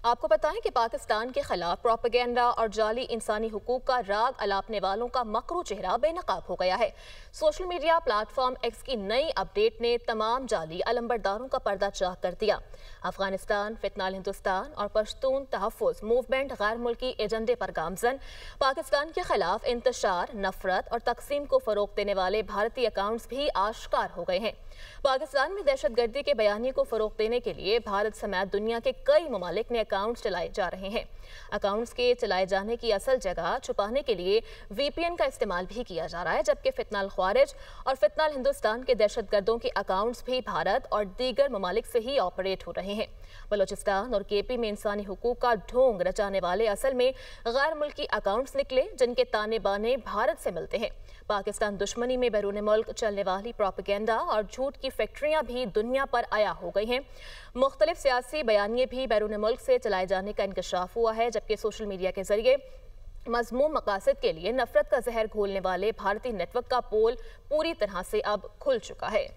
آپ کو بتائیں کہ پاکستان کے خلاف پروپیگنڈا اور جعلی انسانی حقوق کا راگ الاپنے والوں کا مکرو چہرہ بے نقاب ہو گیا ہے۔ Social media plate form x کی نئی اپڈیٹ نے تمام جعلی علمبرداروں کا پردہ چاک کر دیا۔ افغانستان، فتنہ ہندوستان اور پشتون تحفظ موومنٹ غیر ملکی ایجنڈے پر گامزن، پاکستان کے خلاف انتشار، نفرت اور تقسیم کو فروغ دینے والے بھارتی اکاؤنٹس بھی آشکار ہو گئے ہیں۔ پاکستان میں دہشت گردی کے بیانیے کو فروغ دینے کے لیے بھارت سمیت دنیا کے کئی ممالک نے اکاؤنٹس چلائے جا رہے ہیں۔ اکاؤنٹس کے چلائے جانے کی اصل جگہ چھپانے کے لیے وی پی این کا استعمال بھی کیا جا رہا ہے، جبکہ فتنہ الخوارج اور فتنہ ہندوستان کے دہشت گردوں کے اکاؤنٹس بھی بھارت اور دیگر ممالک سے ہی آپریٹ ہو رہے ہیں۔ بلوچستان اور کے پی میں انسانی حقوق کا ڈھونگ رچانے والے اصل میں غیر ملکی اکاؤنٹس نکلے، جن کے تانے بانے بھارت سے ملتے ہیں۔ پاکستان دشمنی میں بیرون ملک چلنے والی پروپیگنڈا اور جھوٹ کی فیکٹریاں بھی دنیا پر عیا ہو گئی ہیں۔ مختلف سیاسی بیانیے بھی بیرون ملک سے چلائے جانے کا انکشاف ہوا ہے، جبکہ سوشل میڈیا کے ذریعے مذموم مقاصد کے لیے نفرت کا زہر گھولنے والے بھارتی نیٹ ورک کا پول پوری طرح سے اب کھل چکا ہے۔